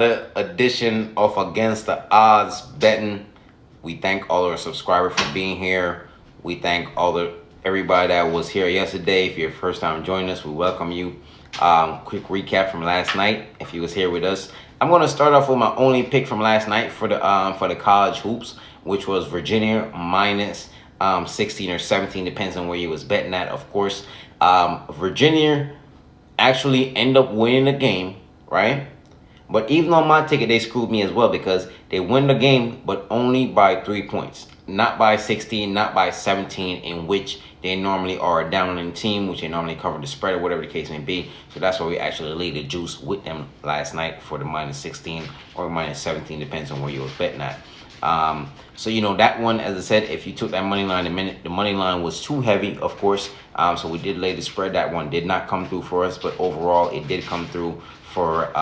Edition of Against the Odds Betting. We thank all our subscribers for being here. We thank everybody that was here yesterday. If you're first time joining us, we welcome you. Quick recap from last night. If you was here with us, I'm going to start off with my only pick from last night for the college hoops, which was Virginia minus 16 or 17, depends on where you was betting at. Of course, Virginia actually end up winning the game, right? But even on my ticket, they screwed me as well because they win the game, but only by 3 points. Not by 16, not by 17, in which they normally are a down-winning team, which they normally cover the spread or whatever the case may be. So that's why we actually laid the juice with them last night for the minus 16 or minus 17, depends on where you was betting at. So, that one, as I said, if you took that money line the money line was too heavy, of course. So we did lay the spread. That one did not come through for us, but overall, it did come through for...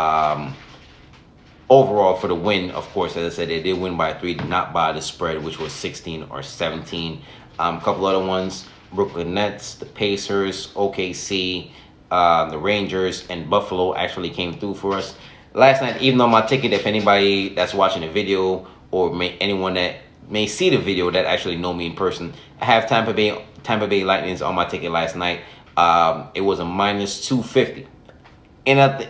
overall, for the win, of course, as I said, they did win by 3, not by the spread, which was 16 or 17. A couple other ones, Brooklyn Nets, the Pacers, OKC, the Rangers, and Buffalo actually came through for us. Last night, even on my ticket, if anybody that's watching the video or anyone that may see the video that actually know me in person, I have Tampa Bay Lightnings on my ticket last night. It was a minus 250. And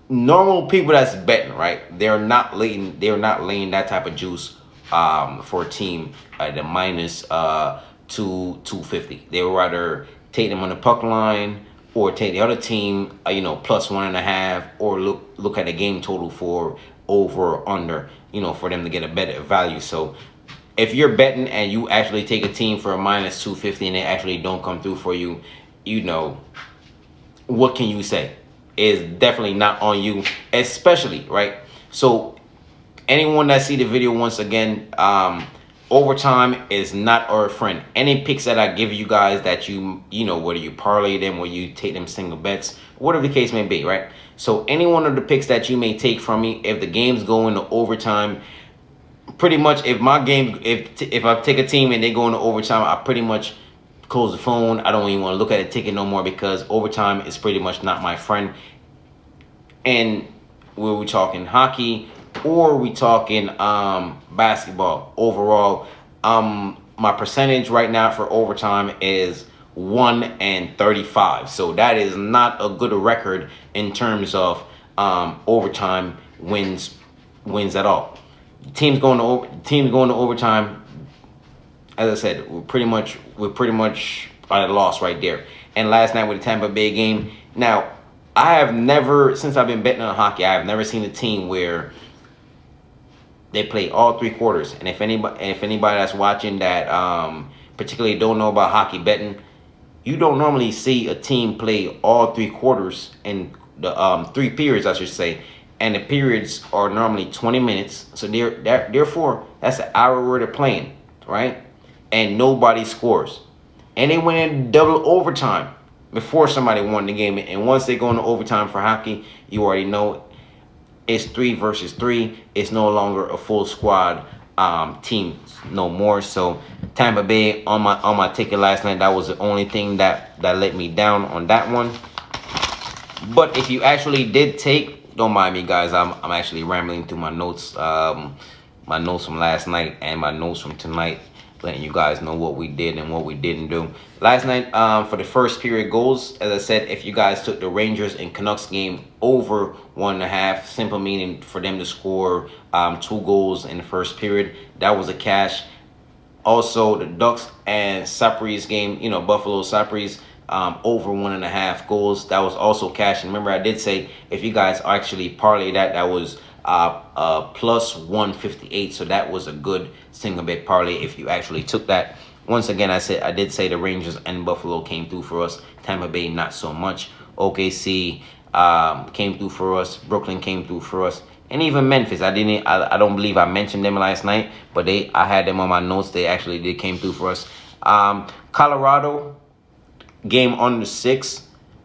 normal people that's betting, right? They're not laying that type of juice for a team at the minus 250. They would rather take them on the puck line or take the other team, plus 1.5, or look at the game total for over or under, for them to get a better value. So if you're betting and you actually take a team for a minus 250 and they actually don't come through for you, what can you say? Is definitely not on you, especially, right? So anyone that see the video, once again, overtime is not our friend. Any picks that I give you guys that whether you parlay them or you take them single bets, whatever the case may be, right? So any one of the picks that you may take from me, if the games go into overtime, pretty much if I take a team and they go into overtime, I pretty much close the phone. I don't even want to look at the ticket no more because overtime is pretty much not my friend. And were we talking hockey or we talking basketball? Overall, my percentage right now for overtime is 1-35. So that is not a good record in terms of overtime wins at all. Teams going to overtime. As I said, we're pretty much at a loss right there. And last night with the Tampa Bay game. Now, I have never, since I've been betting on hockey, I have never seen a team where they play all 3 quarters. And if anybody that's watching that particularly don't know about hockey betting, you don't normally see a team play all 3 quarters in the 3 periods, I should say. And the periods are normally 20 minutes. So therefore, that's an hour where they're playing, right? And nobody scores. And they went in double overtime before somebody won the game. And once they go into overtime for hockey, you already know it's 3 versus 3. It's no longer a full squad team no more. So Tampa Bay on my ticket last night, that was the only thing that let me down on that one. But if you actually did take, don't mind me guys, I'm actually rambling through my notes from last night and my notes from tonight, letting you guys know what we did and what we didn't do. Last night, for the first period goals, as I said, if you guys took the Rangers and Canucks game over 1.5, simple meaning for them to score 2 goals in the first period, that was a cash. Also, the Ducks and Sabres game, Buffalo Sabres, over 1.5 goals, that was also cash. And remember, I did say if you guys actually parlay that was plus 158. So that was a good single bet parlay if you actually took that. Once again, I did say the Rangers and Buffalo came through for us. Tampa Bay not so much. OKC came through for us. Brooklyn came through for us. And even Memphis, I don't believe I mentioned them last night, but I had them on my notes. They actually did came through for us. Colorado game under 6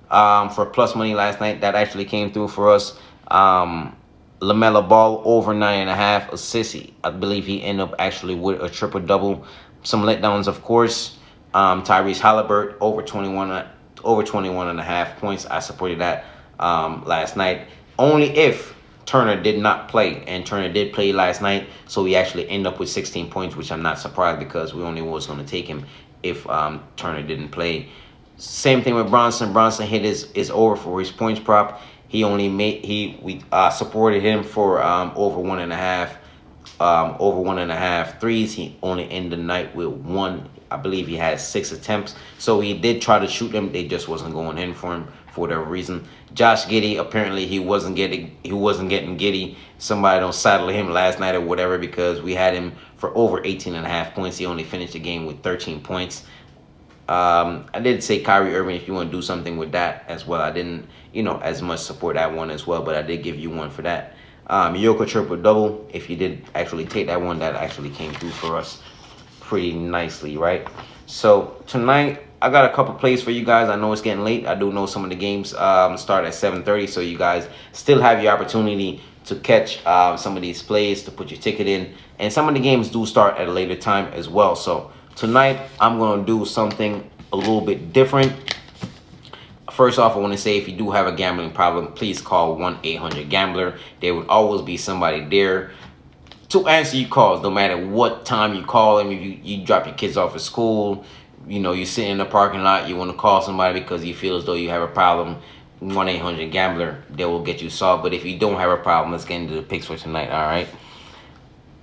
for plus money last night. That actually came through for us. LaMelo Ball over 9.5 assists. I believe he ended up actually with a triple double. Some letdowns, of course. Tyrese Halliburton over 21.5 points. I supported that last night. Only if Turner did not play, and Turner did play last night, so he actually ended up with 16 points, which I'm not surprised because we only was going to take him if Turner didn't play. Same thing with Bronson. Bronson hit his over for his points prop. He only made we supported him for over 1.5. Over 1.5 threes. He only ended the night with one. I believe he had 6 attempts. So he did try to shoot them. They just wasn't going in for him for whatever reason. Josh Giddey, apparently he wasn't getting Giddey. Somebody don't saddle him last night or whatever, because we had him for over 18.5 points. He only finished the game with 13 points. I did say Kyrie Irving, if you want to do something with that as well. I didn't, as much support that one as well, but I did give you one for that. Yoko triple-double, if you did actually take that one, that actually came through for us pretty nicely, right? So tonight, I got a couple plays for you guys. I know it's getting late. I do know some of the games start at 7:30, so you guys still have your opportunity to catch some of these plays, to put your ticket in. And some of the games do start at a later time as well. So tonight, I'm going to do something a little bit different. First off, I want to say, if you do have a gambling problem, please call 1-800-GAMBLER. There would always be somebody there to answer your calls, no matter what time you call them. If you drop your kids off at school, you're sitting in the parking lot, you want to call somebody because you feel as though you have a problem, 1-800-GAMBLER, they will get you solved. But if you don't have a problem, let's get into the picks for tonight, all right?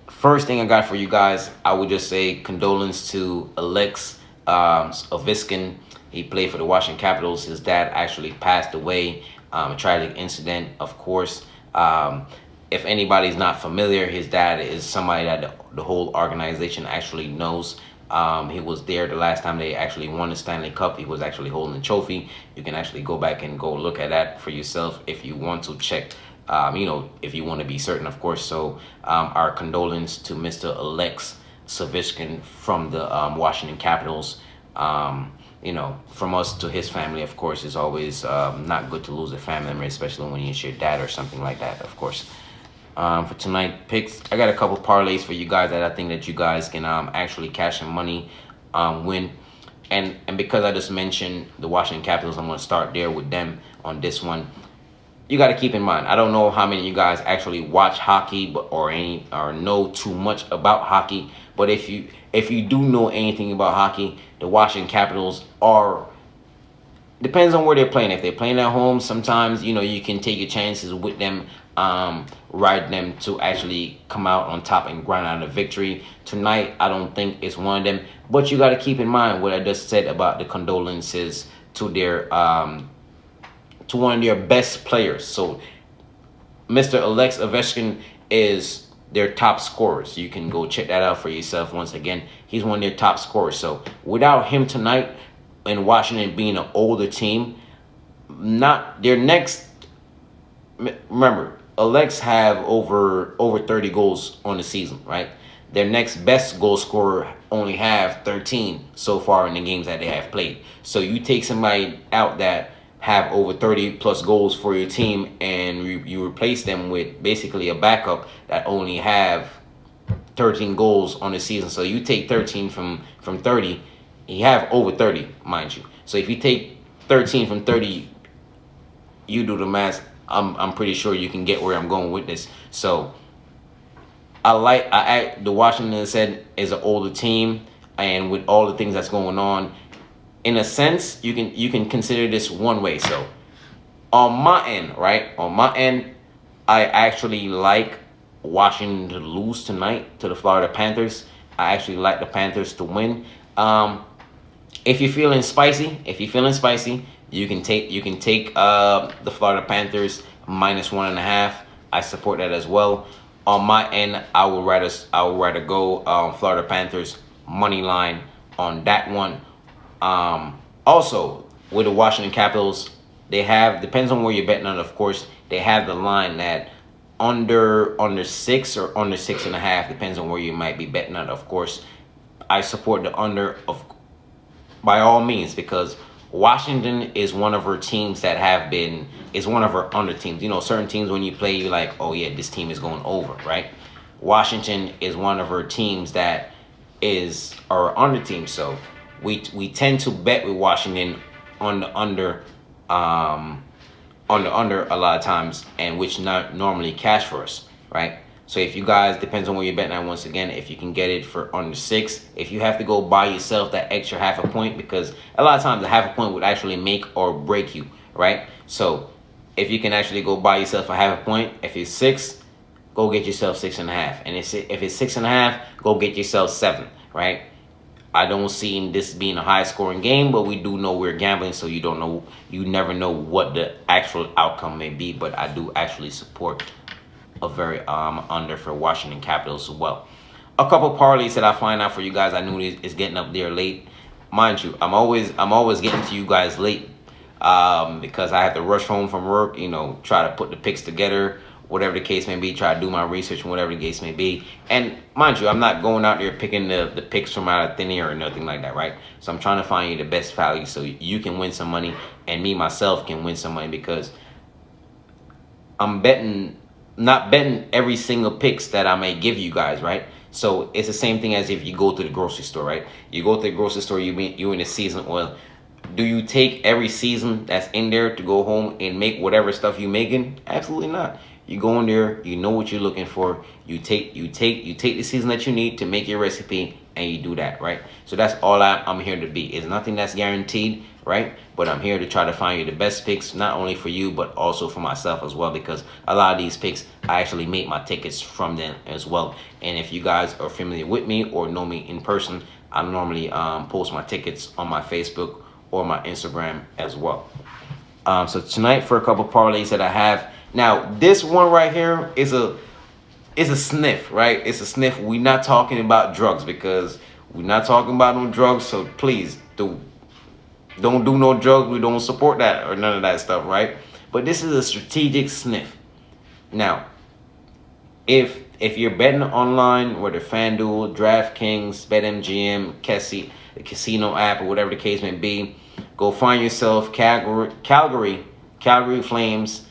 First thing I got for you guys, I would just say condolence to Alex Ovechkin. He played for the Washington Capitals. His dad actually passed away. A tragic incident, of course. If anybody's not familiar, his dad is somebody that the whole organization actually knows. He was there the last time they actually won the Stanley Cup. He was actually holding the trophy. You can actually go back and go look at that for yourself if you want to check, if you want to be certain, of course. So our condolence to Mr. Alex Ovechkin from the Washington Capitals. From us to his family, of course, is always not good to lose a family member, especially when it's your dad or something like that, of course. For tonight picks, I got a couple parlays for you guys that I think that you guys can actually cash some money, win. And because I just mentioned the Washington Capitals, I'm going to start there with them on this one. You got to keep in mind, I don't know how many of you guys actually watch hockey or know too much about hockey, but if you do know anything about hockey, the Washington Capitals depends on where they're playing. If they're playing at home, sometimes you can take your chances with them, ride them to actually come out on top and grind out a victory. Tonight, I don't think it's one of them, but you got to keep in mind what I just said about the condolences to their to one of their best players. So Mr. Alex Ovechkin is their top scorer. So you can go check that out for yourself. Once again, he's one of their top scorers. So without him tonight, and Washington being an older team, not their next. Remember, Alex have over 30 goals on the season, right? Their next best goal scorer only have 13 so far in the games that they have played. So you take somebody out that have over 30 plus goals for your team, and you replace them with basically a backup that only have 13 goals on the season. So you take 13 from 30, you have over 30, mind you. So if you take 13 from 30, you do the math. I'm pretty sure you can get where I'm going with this. So the Washington said is an older team, and with all the things that's going on, in a sense, you can consider this one way. So on my end, right? On my end, I actually like Washington to lose tonight to the Florida Panthers. I actually like the Panthers to win. If you're feeling spicy, you can take the Florida Panthers -1.5. I support that as well. On my end, I would rather go Florida Panthers money line on that one. Also, with the Washington Capitals, they have, depends on where you're betting on, of course, they have the line that under 6 or under 6.5, depends on where you might be betting on, of course. I support the under by all means, because Washington is one of our teams that is one of our under teams. Certain teams, when you play, you're like, oh yeah, this team is going over, right? Washington is one of our teams that is our under team. So we tend to bet with Washington on the under on the under a lot of times, and which not normally cash for us, right? So if you guys, depends on where you're betting at. Once again, if you can get it for under 6, if you have to go buy yourself that extra half a point, because a lot of times the half a point would actually make or break you, right? So if you can actually go buy yourself a half a point, if it's 6, go get yourself 6.5, and if it's 6.5, go get yourself 7, right? I don't see this being a high scoring game, but we do know we're gambling, so you never know what the actual outcome may be. But I do actually support a very under for Washington Capitals as well. A couple parlays that I find out for you guys. I knew is getting up there late, mind you. I'm always getting to you guys late because I have to rush home from work. Try to put the picks together, whatever the case may be. Try to do my research and whatever the case may be. And mind you, I'm not going out there picking the picks from out of thin air or nothing like that, right? So I'm trying to find you the best value so you can win some money, and me myself can win some money, because I'm not betting every single picks that I may give you guys, right? So it's the same thing as if you go to the grocery store, right? You go to the grocery store, you're in the season oil. Do you take every season that's in there to go home and make whatever stuff you're making? Absolutely not. You go in there, you know what you're looking for. You take the season that you need to make your recipe, and you do that, right? So that's all I'm here to be. It's nothing that's guaranteed, right? But I'm here to try to find you the best picks, not only for you, but also for myself as well, because a lot of these picks, I actually make my tickets from them as well. And if you guys are familiar with me or know me in person, I normally post my tickets on my Facebook or my Instagram as well. So tonight, for a couple parlays that I have. Now, this one right here is a sniff, right? It's a sniff. We're not talking about drugs, because we're not talking about no drugs. So please don't do no drugs. We don't support that or none of that stuff, right? But this is a strategic sniff. Now, if you're betting online, whether FanDuel, DraftKings, BetMGM, the casino app, or whatever the case may be, go find yourself Calgary Flames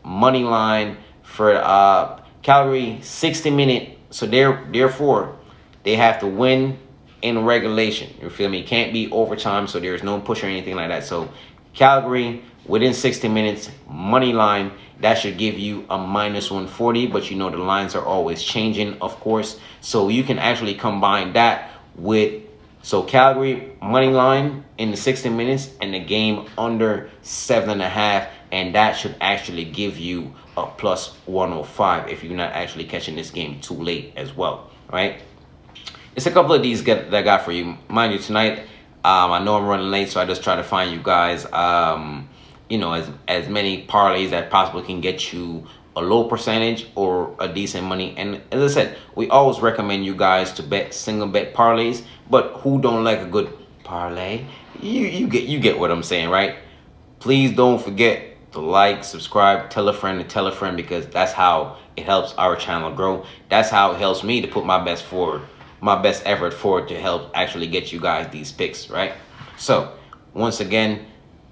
money line for Calgary 60-minute. So therefore they have to win in regulation. You feel me? Can't be overtime, so there's no push or anything like that. So Calgary within 60 minutes money line, that should give you a -140. But the lines are always changing, of course. So you can actually combine that with Calgary money line in the 60 minutes and the game under 7.5, and that should actually give you a +105 if you're not actually catching this game too late as well, right? It's a couple of these that I got for you. Mind you, tonight, I know I'm running late, so I just try to find you guys, as many parlays that possibly can get you a low percentage or a decent money. And as I said, we always recommend you guys to bet single bet parlays, but who don't like a good parlay? You get what I'm saying, right? Please don't forget to like, subscribe, tell a friend to tell a friend, because that's how it helps our channel grow. That's how it helps me to put my best effort forward to help actually get you guys these picks, right? So once again,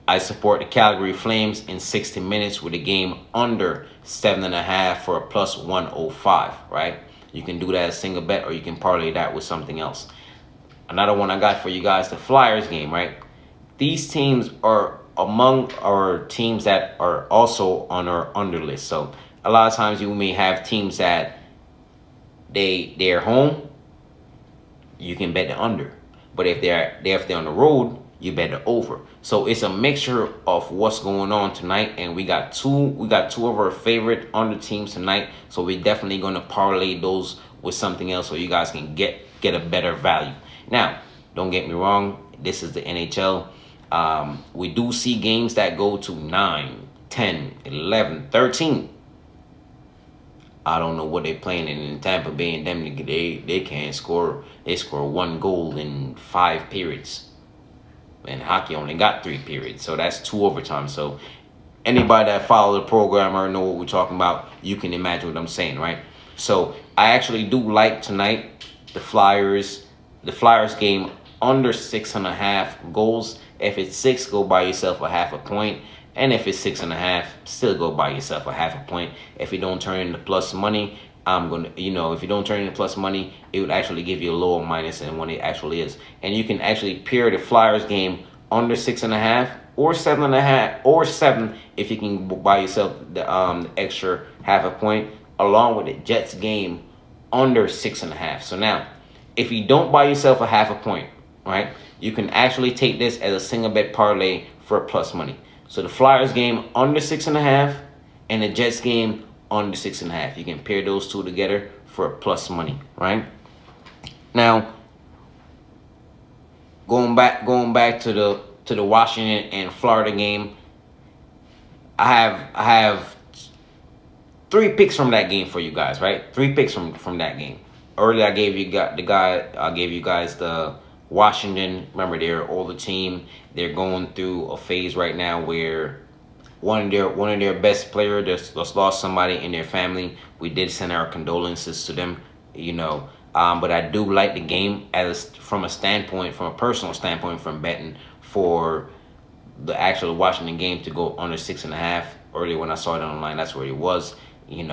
I support the Calgary Flames in 60 minutes with a game under 7.5 for a +105, right? You can do that as single bet, or you can parlay that with something else. Another one I got for you guys, the Flyers game, right? These teams are among our teams that are also on our under list. So a lot of times you may have teams that they're home, you can bet the under. But if they're on the road, you bet the over. So it's a mixture of what's going on tonight, and we got two of our favorite under teams tonight. So we're definitely going to parlay those with something else so you guys can get a better value. Now, don't get me wrong, this is the NHL. We do see games that go to 9, 10, 11, 13. I don't know what they're playing in Tampa Bay, and them they can't score. They score 1 goal in 5 periods. And hockey only got 3 periods, so that's 2 overtimes. So anybody that follow the program or know what we're talking about, you can imagine what I'm saying, right? So I actually do like tonight the Flyers game under 6.5 goals. If it's 6, go buy yourself a half a point. And if it's 6.5, still go buy yourself a half a point. If it don't turn into plus money, if you don't turn into plus money, it would actually give you a lower minus than what it actually is. And you can actually pair the Flyers game under 6.5 or 7.5, or 7 if you can buy yourself the extra half a point, along with the Jets game under 6.5. So now, if you don't buy yourself a half a point, right, you can actually take this as a single bet parlay for plus money. So the Flyers game under 6.5 and the Jets game under 6.5. You can pair those two together for plus money, right? Now, going back to the Washington and Florida game, I have 3 picks from that game for you guys, right? 3 picks from that game. Earlier, I gave you guys the Washington. Remember, they're an older team. They're going through a phase right now where one of their best players just lost somebody in their family. We did send our condolences to them, but I do like the game from a personal standpoint, from betting for the actual Washington game to go under 6.5. Earlier when I saw it online, that's where it was, and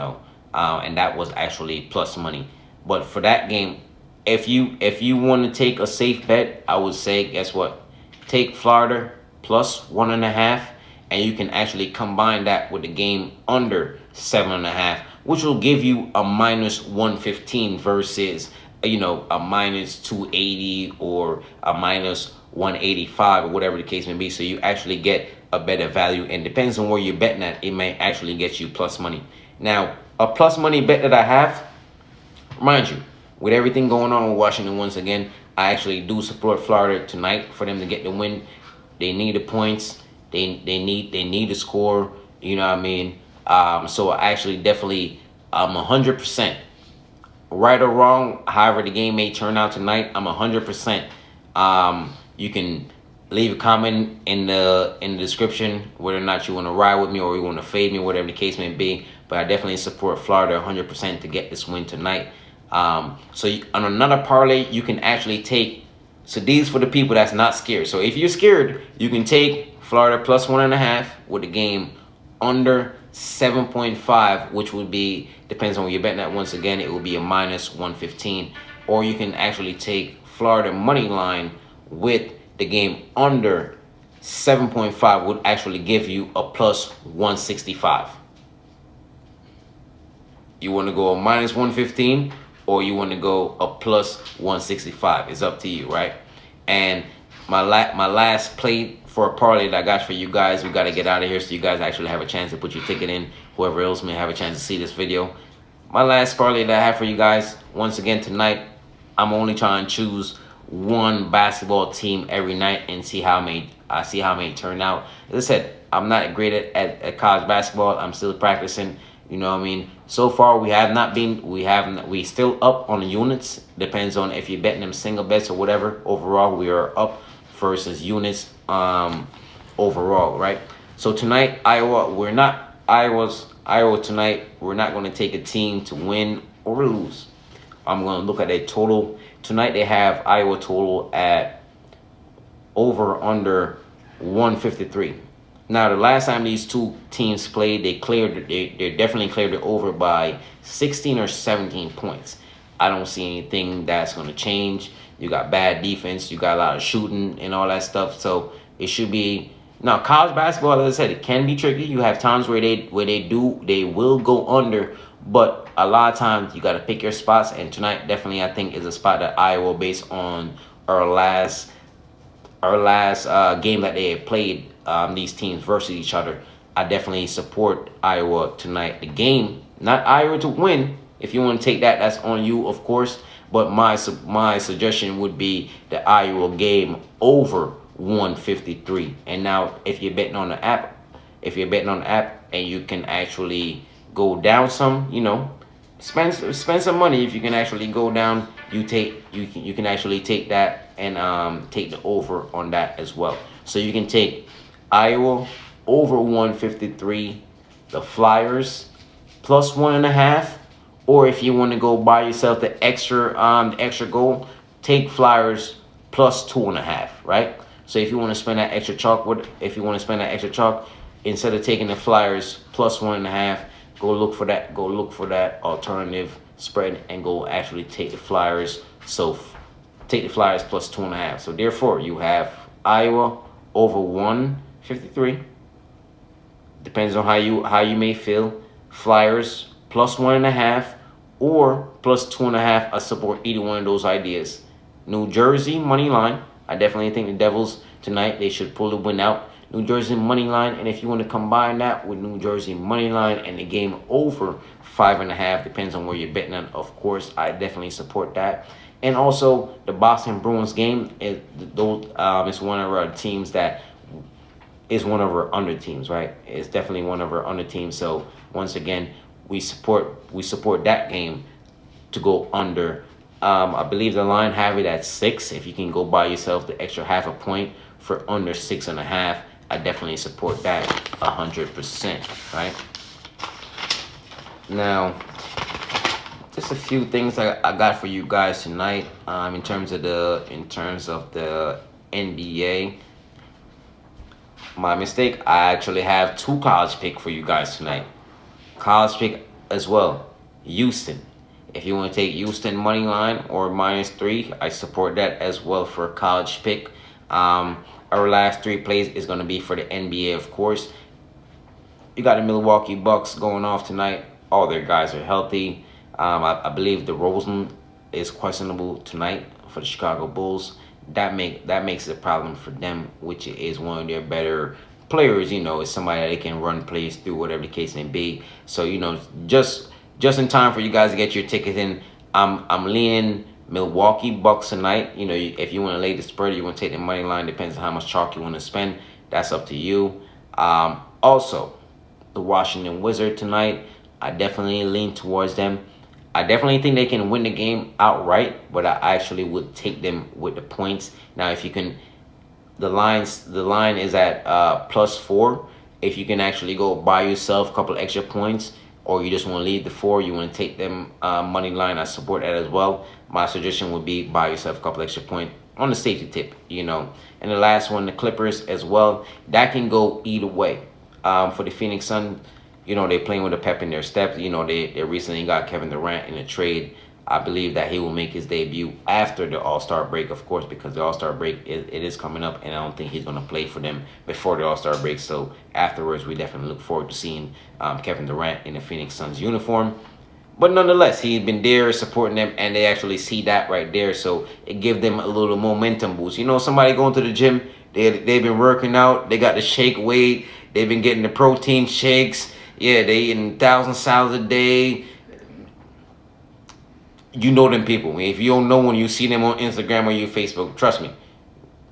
that was actually plus money. But for that game, if you want to take a safe bet, I would say, guess what? Take Florida plus 1.5, and you can actually combine that with the game under 7.5, which will give you a minus 115 versus a minus 280 or a minus 185 or whatever the case may be. So you actually get a better value, and depends on where you're betting at, it may actually get you plus money. Now, a plus money bet that I have, mind you, with everything going on with Washington, once again, I actually do support Florida tonight for them to get the win. They need the points. They need to score. You know what I mean? So I actually definitely 100%, right or wrong, however the game may turn out tonight, I'm 100%. You can leave a comment in the description whether or not you want to ride with me or you want to fade me, whatever the case may be. But I definitely support Florida 100% to get this win tonight. So on another parlay, you can actually take. So these for the people that's not scared. So if you're scared, you can take Florida plus 1.5 with the game under 7.5, which would be, depends on where you're betting at. Once again, it will be a minus 115. Or you can actually take Florida money line with the game under 7.5, would actually give you a plus 165. You want to go a minus 115 or you want to go a plus 165. It's up to you, right? And my last play for a parlay that I got for you guys, we got to get out of here so you guys actually have a chance to put your ticket in. Whoever else may have a chance to see this video. My last parlay that I have for you guys, once again tonight, I'm only trying to choose one basketball team every night and see how many turn out. As I said, I'm not great at college basketball. I'm still practicing. You know what I mean? So far, we still up on the units. Depends on if you're betting them single bets or whatever. Overall, we are up versus units overall, right? So tonight, Iowa tonight, we're not going to take a team to win or lose. I'm going to look at a total. Tonight, they have Iowa total at under 153. Now, the last time these two teams played, they definitely cleared it over by 16 or 17 points. I don't see anything that's going to change. You got bad defense. You got a lot of shooting and all that stuff. So it should be. Now, college basketball, as I said, it can be tricky. You have times where they will go under, but a lot of times you got to pick your spots. And tonight, definitely, I think, is a spot that Iowa, based on our last game that they had played, these teams versus each other, I definitely support Iowa tonight. The game, not Iowa to win. If you want to take that, that's on you, of course. But my suggestion would be the Iowa game over 153. And now, if you're betting on the app, and you can actually go down some, spend some money. If you can actually go down, you can actually take that and take the over on that as well. So you can take Iowa over 153, the Flyers plus 1.5, or if you want to go buy yourself the extra goal, take Flyers plus 2.5, right? So if you want to spend that extra chalk, instead of taking the Flyers plus 1.5, go look for that alternative spread and go actually take the Flyers. So take the Flyers plus 2.5. So therefore, you have Iowa over 153 53. Depends on how you may feel. Flyers +1.5 or +2.5. I support either one of those ideas. New Jersey money line. I definitely think the Devils tonight, they should pull the win out. New Jersey money line, and if you want to combine that with New Jersey money line and the game over 5.5, depends on where you're betting on. Of course, I definitely support that. And also the Boston Bruins game is it's one of our teams that is one of our under teams, right? It's definitely one of our under teams. So once again, we support that game to go under. I believe the line have it at 6. If you can go buy yourself the extra half a point for under 6.5, I definitely support that 100%, right? Now, just a few things I got for you guys tonight. In terms of the NBA. My mistake. I actually have 2 college pick for you guys tonight. College pick as well. Houston. If you want to take Houston money line or -3, I support that as well for a college pick. Our last 3 plays is going to be for the NBA, of course. You got the Milwaukee Bucks going off tonight. All their guys are healthy. I believe DeRozan is questionable tonight for the Chicago Bulls. That makes it a problem for them, which is one of their better players. Is somebody that they can run plays through, whatever the case may be. So just in time for you guys to get your tickets in. I'm leaning Milwaukee Bucks tonight. If you want to lay the spread, you want to take the money line. Depends on how much chalk you want to spend. That's up to you. Also, the Washington Wizards tonight. I definitely lean towards them. I definitely think they can win the game outright, but I actually would take them with the points. Now, if you can, the line is at +4. If you can actually go buy yourself a couple extra points, or you just want to leave the 4, you want to take them money line, I support that as well. My suggestion would be buy yourself a couple extra points on the safety tip, And the last one, the Clippers as well. That can go either way. For the Phoenix Suns, they're playing with a pep in their step. They recently got Kevin Durant in a trade. I believe that he will make his debut after the All-Star break, of course, because the All-Star break, it is coming up, and I don't think he's going to play for them before the All-Star break. So afterwards, we definitely look forward to seeing Kevin Durant in the Phoenix Suns uniform. But nonetheless, he's been there supporting them, and they actually see that right there. So it gives them a little momentum boost. Somebody going to the gym, they've been working out. They got the shake weight. They've been getting the protein shakes. Yeah, they eating 1,000 salads a day. You know them people. If you don't know when you see them on Instagram or your Facebook, trust me.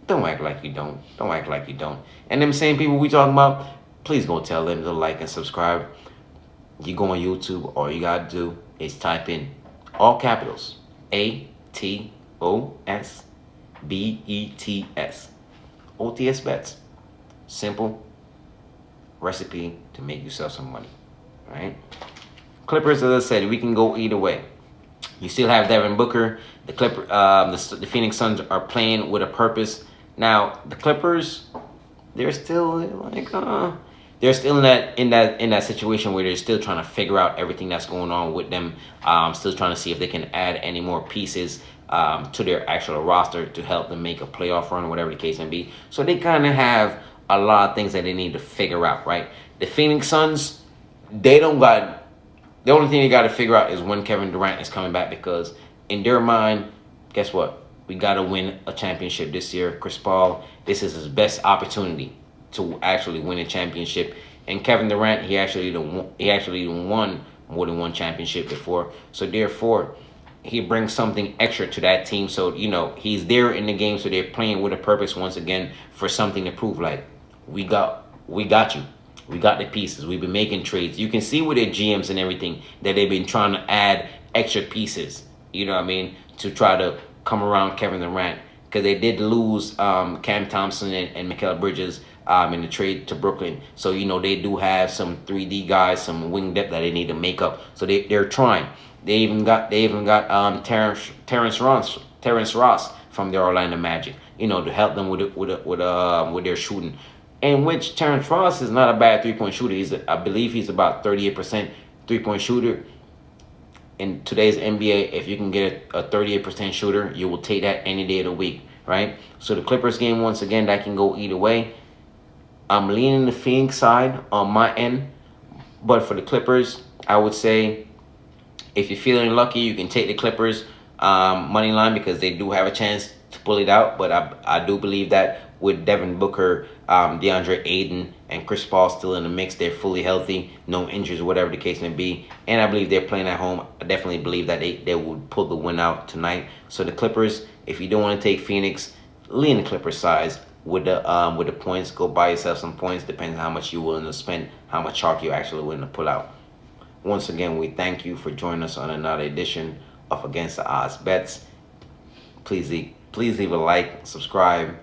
Don't act like you don't. Don't act like you don't. And them same people we talking about, please go tell them to like and subscribe. You go on YouTube, all you got to do is type in all capitals ATOSBETS. OTS bets. Simple recipe to make yourself some money, right? Clippers, as I said, we can go either way. You still have Devin Booker. The Phoenix Suns are playing with a purpose. Now the Clippers, they're still in that situation where they're still trying to figure out everything that's going on with them. Still trying to see if they can add any more pieces to their actual roster to help them make a playoff run, whatever the case may be. So they kind of have a lot of things that they need to figure out, right? The Phoenix Suns, the only thing they got to figure out is when Kevin Durant is coming back, because in their mind, guess what? We got to win a championship this year. Chris Paul, this is his best opportunity to actually win a championship. And Kevin Durant, he actually won more than one championship before. So therefore, he brings something extra to that team. So, he's there in the game. So they're playing with a purpose once again for something to prove. Like, we got you. We got the pieces. We've been making trades. You can see with their GMs and everything that they've been trying to add extra pieces, to try to come around Kevin Durant. Because they did lose Cam Thompson and Mikal Bridges in the trade to Brooklyn. So, they do have some 3D guys, some wing depth that they need to make up. So they're trying. They even got Terrence Ross from the Orlando Magic, to help them with their shooting. In which Terrence Ross is not a bad 3-point shooter. I believe he's about 38% 3-point shooter. In today's NBA, if you can get a 38% shooter, you will take that any day of the week, right? So the Clippers game, once again, that can go either way. I'm leaning the Phoenix side on my end, but for the Clippers, I would say if you're feeling lucky, you can take the Clippers money line because they do have a chance to pull it out. But I do believe that with Devin Booker, DeAndre Ayton, and Chris Paul still in the mix, they're fully healthy, no injuries, whatever the case may be. And I believe they're playing at home. I definitely believe that they would pull the win out tonight. So the Clippers, if you don't want to take Phoenix, lean the Clippers size with the points. Go buy yourself some points, depending on how much you're willing to spend, how much chalk you're actually willing to pull out. Once again, we thank you for joining us on another edition of Against the Odds Bets. Please leave a like, subscribe,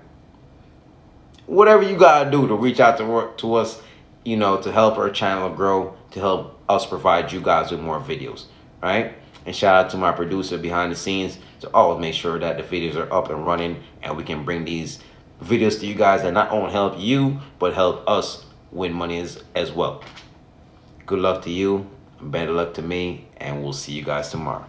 whatever you gotta do to reach out to us, to help our channel grow, to help us provide you guys with more videos, right? And shout out to my producer behind the scenes to always make sure that the videos are up and running and we can bring these videos to you guys that not only help you but help us win money as well. Good luck to you, better luck to me, and we'll see you guys tomorrow.